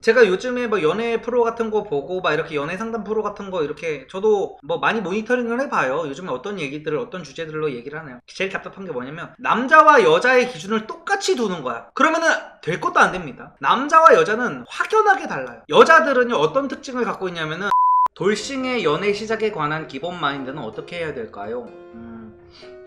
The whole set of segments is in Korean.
제가 요즘에 뭐 연애 프로 같은 거 보고 막 이렇게 연애 상담 프로 같은 거 이렇게 저도 뭐 많이 모니터링을 해봐요. 요즘에 어떤 얘기들을 어떤 주제들로 얘기를 하나요? 제일 답답한 게 뭐냐면 남자와 여자의 기준을 똑같이 두는 거야. 그러면은 될 것도 안 됩니다. 남자와 여자는 확연하게 달라요. 여자들은요 어떤 특징을 갖고 있냐면은 돌싱의 연애 시작에 관한 기본 마인드는 어떻게 해야 될까요?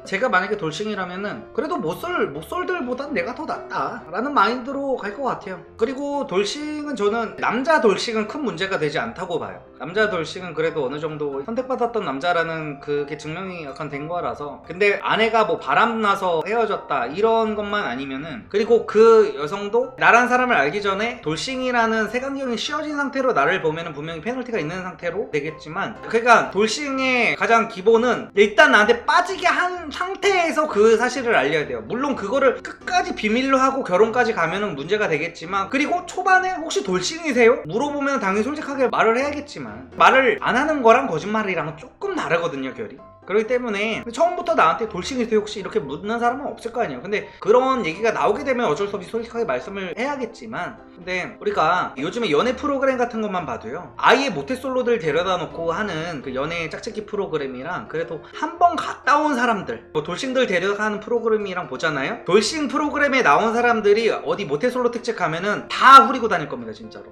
제가 만약에 돌싱이라면은 그래도 못쏠들보단 내가 더 낫다 라는 마인드로 갈 것 같아요. 그리고 돌싱은 저는 남자 돌싱은 큰 문제가 되지 않다고 봐요. 남자 돌싱은 그래도 어느 정도 선택받았던 남자라는 그게 증명이 약간 된 거라서. 근데 아내가 뭐 바람나서 헤어졌다 이런 것만 아니면은, 그리고 그 여성도 나란 사람을 알기 전에 돌싱이라는 색안경이 씌워진 상태로 나를 보면은 분명히 페널티가 있는 상태로 되겠지만, 그러니까 돌싱의 가장 기본은 일단 나한테 빠지게 한 상태에서 그 사실을 알려야 돼요. 물론 그거를 끝까지 비밀로 하고 결혼까지 가면은 문제가 되겠지만, 그리고 초반에 혹시 돌싱이세요? 물어보면 당연히 솔직하게 말을 해야겠지만, 말을 안 하는 거랑 거짓말이랑은 조금 다르거든요, 결이. 그렇기 때문에 처음부터 나한테 돌싱이세요 혹시 이렇게 묻는 사람은 없을 거 아니에요. 근데 그런 얘기가 나오게 되면 어쩔 수 없이 솔직하게 말씀을 해야겠지만, 근데 우리가 요즘에 연애 프로그램 같은 것만 봐도요, 아예 모태솔로들 데려다 놓고 하는 그 연애 짝짓기 프로그램이랑 그래도 한 번 갔다 온 사람들, 뭐 돌싱들 데려가는 프로그램이랑 보잖아요. 돌싱 프로그램에 나온 사람들이 어디 모태솔로 특집 가면은 다 후리고 다닐 겁니다, 진짜로.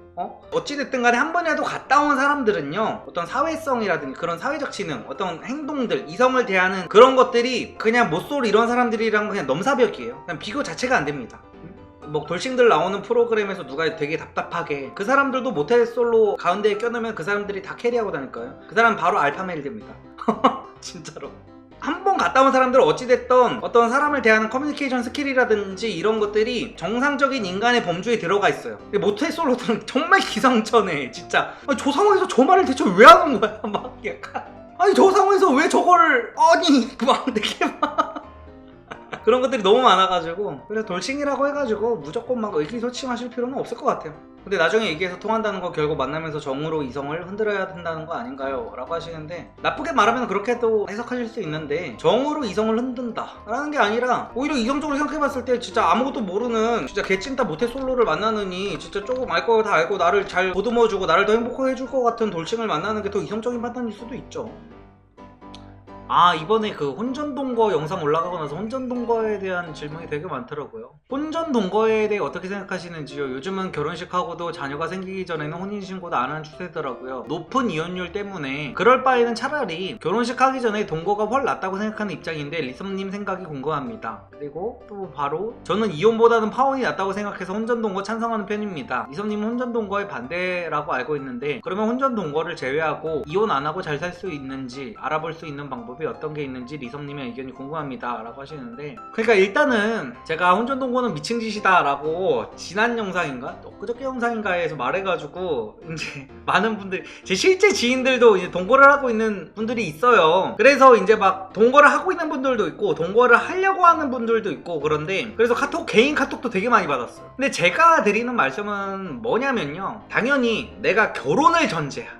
어찌됐든 간에 한 번이라도 갔다 온 사람들은요, 어떤 사회성이라든지 그런 사회적 지능, 어떤 행동들, 이성을 대하는 그런 것들이 그냥 못쏠 이런 사람들이랑 그냥 넘사벽이에요. 그냥 비교 자체가 안 됩니다. 뭐 돌싱들 나오는 프로그램에서 누가 되게 답답하게, 그 사람들도 모태솔로 가운데에 껴넣으면 그 사람들이 다 캐리하고 다닐 거예요. 그 사람 바로 알파메일 됩니다. 진짜로. 한 번 갔다 온 사람들 어찌됐던 어떤 사람을 대하는 커뮤니케이션 스킬이라든지 이런 것들이 정상적인 인간의 범주에 들어가 있어요. 근데 모태솔로들은 정말 기상천외. 진짜 아니, 저 상황에서 저 말을 대체 왜 하는 거야? 막 약간 아니 저 상황에서 왜 저거를 아니 막 되게 막 그런 것들이 너무 많아가지고, 그래서 돌싱이라고 해가지고 무조건 막 의기소침하실 필요는 없을 것 같아요. 근데 나중에 얘기해서 통한다는 거 결국 만나면서 정으로 이성을 흔들어야 된다는 거 아닌가요? 라고 하시는데, 나쁘게 말하면 그렇게도 해석하실 수 있는데, 정으로 이성을 흔든다 라는 게 아니라 오히려 이성적으로 생각해봤을 때 진짜 아무것도 모르는 진짜 개찐따 모태솔로를 만나느니 진짜 조금 알 거 다 알고 나를 잘 보듬어주고 나를 더 행복하게 해줄 것 같은 돌싱을 만나는 게 더 이성적인 판단일 수도 있죠. 아, 이번에 그 혼전동거 영상 올라가고 나서 혼전동거에 대한 질문이 되게 많더라고요. 혼전동거에 대해 어떻게 생각하시는지요? 요즘은 결혼식하고도 자녀가 생기기 전에는 혼인신고도 안 하는 추세더라고요. 높은 이혼율 때문에 그럴 바에는 차라리 결혼식 하기 전에 동거가 훨 낫다고 생각하는 입장인데 리썸님 생각이 궁금합니다. 그리고 또 바로 저는 이혼보다는 파혼이 낫다고 생각해서 혼전동거 찬성하는 편입니다. 리썸님은 혼전동거에 반대라고 알고 있는데, 그러면 혼전동거를 제외하고 이혼 안 하고 잘 살 수 있는지 알아볼 수 있는 방법이 어떤 게 있는지 리썸님의 의견이 궁금합니다 라고 하시는데, 그러니까 일단은 제가 혼전동거는 미친 짓이다 라고 지난 영상인가? 엊그저께 영상인가에서 말해가지고 이제 많은 분들, 제 실제 지인들도 이제 동거를 하고 있는 분들이 있어요. 그래서 이제 막 동거를 하고 있는 분들도 있고 동거를 하려고 하는 분들도 있고, 그런데 그래서 개인 카톡도 되게 많이 받았어요. 근데 제가 드리는 말씀은 뭐냐면요, 당연히 내가 결혼을 전제야.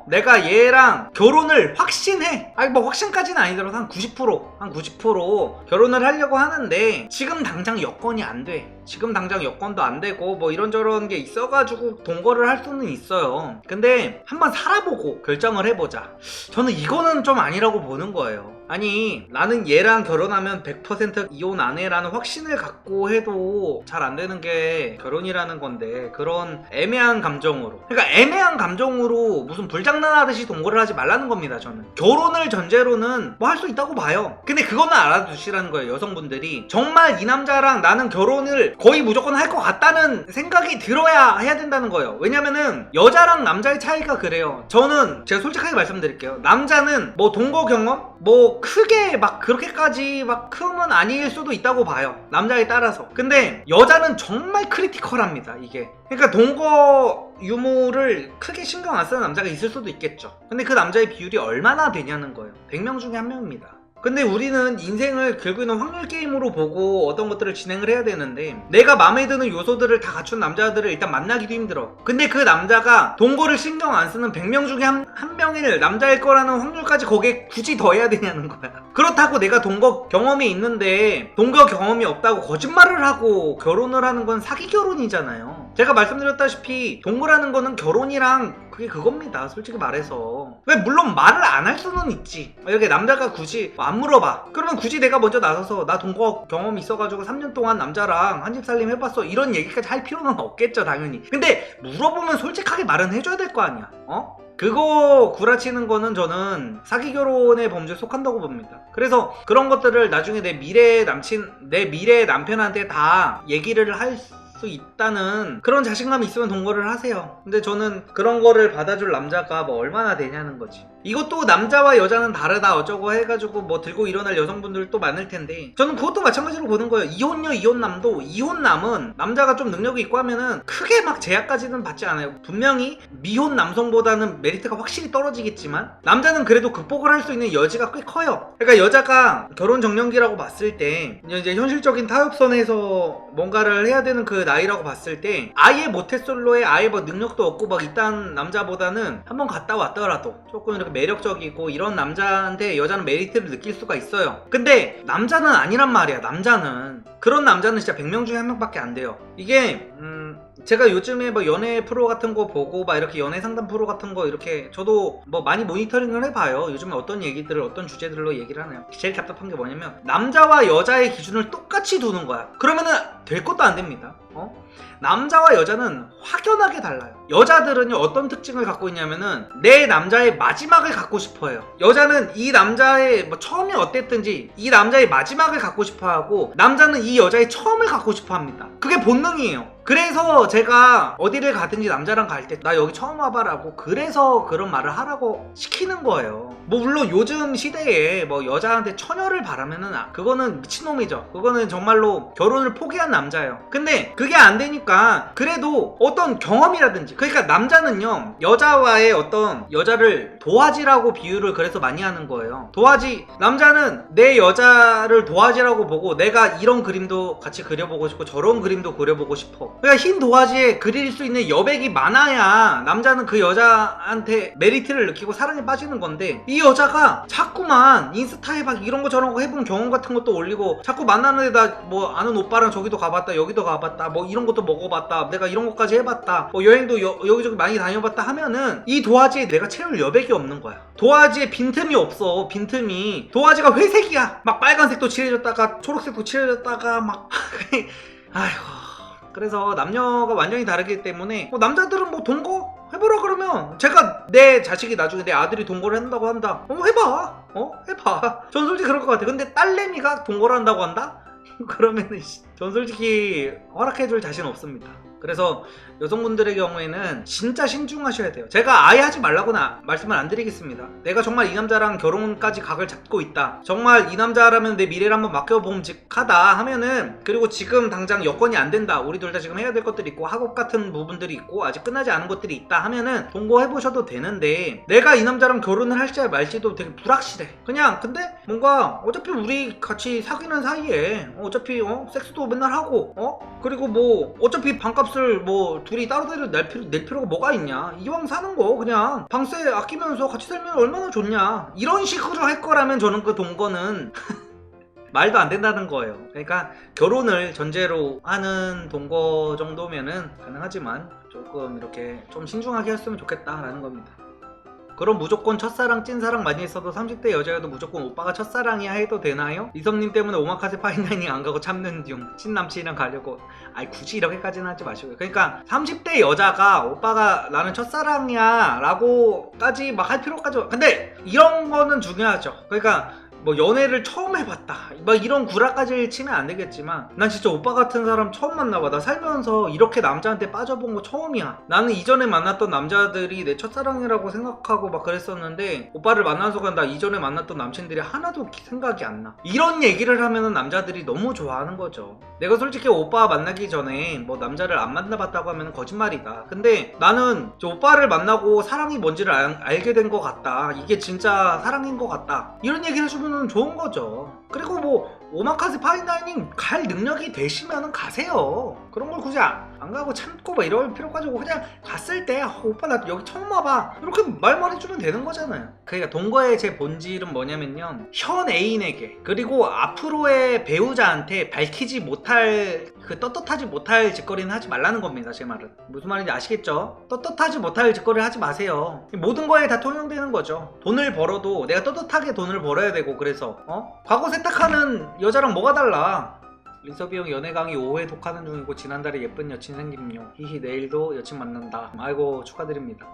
내가 얘랑 결혼을 확신해. 아니 뭐 확신까지는 아니더라도 한 90% 결혼을 하려고 하는데 지금 당장 여건이 안 돼. 지금 당장 여건도 안 되고 뭐 이런저런 게 있어가지고 동거를 할 수는 있어요. 근데 한번 살아보고 결정을 해보자. 저는 이거는 좀 아니라고 보는 거예요. 아니 나는 얘랑 결혼하면 100% 이혼 안 해라는 확신을 갖고 해도 잘 안 되는 게 결혼이라는 건데, 그런 애매한 감정으로, 그러니까 애매한 감정으로 무슨 불장난하듯이 동거를 하지 말라는 겁니다. 저는 결혼을 전제로는 뭐 할 수 있다고 봐요. 근데 그거는 알아두시라는 거예요. 여성분들이 정말 이 남자랑 나는 결혼을 거의 무조건 할 것 같다는 생각이 들어야 해야 된다는 거예요. 왜냐면은 여자랑 남자의 차이가 그래요. 저는 제가 솔직하게 말씀드릴게요. 남자는 뭐 동거 경험 뭐 크게 막 그렇게까지 막 크면 아닐 수도 있다고 봐요. 남자에 따라서. 근데 여자는 정말 크리티컬합니다, 이게. 그러니까 동거 유무를 크게 신경 안 쓰는 남자가 있을 수도 있겠죠. 근데 그 남자의 비율이 얼마나 되냐는 거예요. 100명 중에 1명입니다. 근데 우리는 인생을 결국 있는 확률 게임으로 보고 어떤 것들을 진행을 해야 되는데, 내가 마음에 드는 요소들을 다 갖춘 남자들을 일단 만나기도 힘들어. 근데 그 남자가 동거를 신경 안 쓰는 100명 중에 한 명일 남자일 거라는 확률까지 거기에 굳이 더해야 되냐는 거야. 그렇다고 내가 동거 경험이 있는데 동거 경험이 없다고 거짓말을 하고 결혼을 하는 건 사기 결혼이잖아요. 제가 말씀드렸다시피 동거라는 거는 결혼이랑 그게 그겁니다, 솔직히 말해서. 왜 물론 말을 안 할 수는 있지. 이렇게 남자가 굳이 안 물어봐, 그러면 굳이 내가 먼저 나서서 나 동거 경험이 있어가지고 3년 동안 남자랑 한 집 살림 해봤어 이런 얘기까지 할 필요는 없겠죠, 당연히. 근데 물어보면 솔직하게 말은 해줘야 될 거 아니야. 그거 구라치는 거는 저는 사기 결혼의 범죄에 속한다고 봅니다. 그래서 그런 것들을 나중에 내 미래 남친, 내 미래 남편한테 다 얘기를 할 수 있다는 그런 자신감이 있으면 동거를 하세요. 근데 저는 그런 거를 받아줄 남자가 뭐 얼마나 되냐는 거지. 이것도 남자와 여자는 다르다 어쩌고 해가지고 뭐 들고 일어날 여성분들도 많을 텐데, 저는 그것도 마찬가지로 보는 거예요. 이혼녀 이혼남도, 이혼남은 남자가 좀 능력이 있고 하면은 크게 막 제약까지는 받지 않아요. 분명히 미혼 남성보다는 메리트가 확실히 떨어지겠지만 남자는 그래도 극복을 할 수 있는 여지가 꽤 커요. 그러니까 여자가 결혼 정년기라고 봤을 때 이제 현실적인 타협선에서 뭔가를 해야 되는 그 나이라고 봤을 때 아예 모태솔로에 아예 뭐 능력도 없고 막 이딴 남자보다는 한번 갔다 왔더라도 조금 이렇게 매력적이고 이런 남자한테 여자는 메리트를 느낄 수가 있어요. 근데 남자는 아니란 말이야. 남자는 그런 남자는 진짜 100명 중에 1명밖에 안 돼요. 이게 제가 요즘에 뭐 연애 프로 같은 거 보고 막 이렇게 연애 상담 프로 같은 거 이렇게 저도 뭐 많이 모니터링을 해봐요. 요즘에 어떤 얘기들을 어떤 주제들로 얘기를 하나요? 제일 답답한 게 뭐냐면 남자와 여자의 기준을 똑같이 두는 거야. 그러면은 될 것도 안 됩니다. 남자와 여자는 확연하게 달라요. 여자들은요 어떤 특징을 갖고 있냐면은 내 남자의 마지막을 갖고 싶어 해요. 여자는 이 남자의 뭐 처음이 어땠든지 이 남자의 마지막을 갖고 싶어 하고, 남자는 이 여자의 처음을 갖고 싶어 합니다. 그게 본능이에요. 그래서 제가 어디를 가든지 남자랑 갈 때 나 여기 처음 와봐라고, 그래서 그런 말을 하라고 시키는 거예요. 뭐 물론 요즘 시대에 뭐 여자한테 처녀를 바라면은 그거는 미친놈이죠. 그거는 정말로 결혼을 포기한 남자예요. 근데 그게 안 되니까 그래도 어떤 경험이라든지, 그러니까 남자는요 여자와의 어떤 여자를 도화지라고 비유를 그래서 많이 하는 거예요. 도화지, 남자는 내 여자를 도화지라고 보고 내가 이런 그림도 같이 그려보고 싶고 저런 그림도 그려보고 싶어. 그러니까 흰 도화지에 그릴 수 있는 여백이 많아야 남자는 그 여자한테 메리트를 느끼고 사랑에 빠지는 건데, 이 여자가 자꾸만 인스타에 막 이런 거 저런 거 해본 경험 같은 것도 올리고 자꾸 만나는 데다 뭐 아는 오빠랑 저기도 가봤다 여기도 가봤다 뭐 이런 것도 먹어봤다 내가 이런 것까지 해봤다 뭐 여행도 여기저기 많이 다녀봤다 하면은 이 도화지에 내가 채울 여백이 없는 거야. 도화지에 빈틈이 없어. 빈틈이. 도화지가 회색이야. 막 빨간색도 칠해줬다가 초록색도 칠해줬다가 막 아이고. 그래서 남녀가 완전히 다르기 때문에 남자들은 뭐 동거 해보라 그러면, 제가 내 자식이 나중에 내 아들이 동거를 한다고 한다, 해봐. 해봐. 전 솔직히 그럴 것 같아. 근데 딸내미가 동거를 한다고 한다? 그러면은 전 솔직히 허락해줄 자신 없습니다. 그래서 여성분들의 경우에는 진짜 신중하셔야 돼요. 제가 아예 하지 말라고는 말씀을 안 드리겠습니다. 내가 정말 이 남자랑 결혼까지 각을 잡고 있다, 정말 이 남자라면 내 미래를 한번 맡겨봄직하다 하면은, 그리고 지금 당장 여건이 안 된다, 우리 둘 다 지금 해야 될 것들이 있고 학업 같은 부분들이 있고 아직 끝나지 않은 것들이 있다 하면은 동거해보셔도 되는데, 내가 이 남자랑 결혼을 할지 말지도 되게 불확실해. 그냥 근데 뭔가 어차피 우리 같이 사귀는 사이에 어차피 섹스도 맨날 하고 그리고 뭐 어차피 방값을 뭐 둘이 따로 낼 필요가 뭐가 있냐, 이왕 사는 거 그냥 방세 아끼면서 같이 살면 얼마나 좋냐, 이런 식으로 할 거라면 저는 그 동거는 말도 안 된다는 거예요. 그러니까 결혼을 전제로 하는 동거 정도면은 가능하지만 조금 이렇게 좀 신중하게 했으면 좋겠다라는 겁니다. 그럼 무조건 첫사랑 찐사랑 많이 했어도 30대 여자여도 무조건 오빠가 첫사랑이야 해도 되나요? 이섭님 때문에 오마카세 파인다이닝 안 가고 참는 중. 친남친이랑 가려고. 아니 굳이 이렇게까지는 하지 마시고요. 그러니까 30대 여자가 오빠가 나는 첫사랑이야 라고까지 막 할 필요까지, 근데 이런 거는 중요하죠. 그러니까 뭐 연애를 처음 해봤다 막 이런 구라까지 치면 안 되겠지만, 난 진짜 오빠 같은 사람 처음 만나봐. 나 살면서 이렇게 남자한테 빠져본 거 처음이야. 나는 이전에 만났던 남자들이 내 첫사랑이라고 생각하고 막 그랬었는데, 오빠를 만난 순간 나 이전에 만났던 남친들이 하나도 생각이 안 나. 이런 얘기를 하면은 남자들이 너무 좋아하는 거죠. 내가 솔직히 오빠 만나기 전에 뭐 남자를 안 만나봤다고 하면 거짓말이다. 근데 나는 저 오빠를 만나고 사랑이 뭔지를 알게 된 것 같다, 이게 진짜 사랑인 것 같다, 이런 얘기를 해주면 있으면 좋은 거죠. 그리고 뭐 오마카세 파인다이닝 갈 능력이 되시면은 가세요. 그런 걸 굳이 안 가고 참고 막 이럴 필요 가지고 그냥 갔을 때 오빠 나 여기 처음 와봐 이렇게 말만 해주면 되는 거잖아요. 그러니까 동거의 제 본질은 뭐냐면요, 현 애인에게 그리고 앞으로의 배우자한테 밝히지 못할 그 떳떳하지 못할 짓거리는 하지 말라는 겁니다. 제 말은 무슨 말인지 아시겠죠? 떳떳하지 못할 짓거리를 하지 마세요. 모든 거에 다 통용되는 거죠. 돈을 벌어도 내가 떳떳하게 돈을 벌어야 되고, 그래서 과거 세탁하는 여자랑 뭐가 달라. 리서비 형 연애 강의 5회 독하는 중이고 지난달에 예쁜 여친 생김요. 히히 내일도 여친 만난다. 아이고 축하드립니다.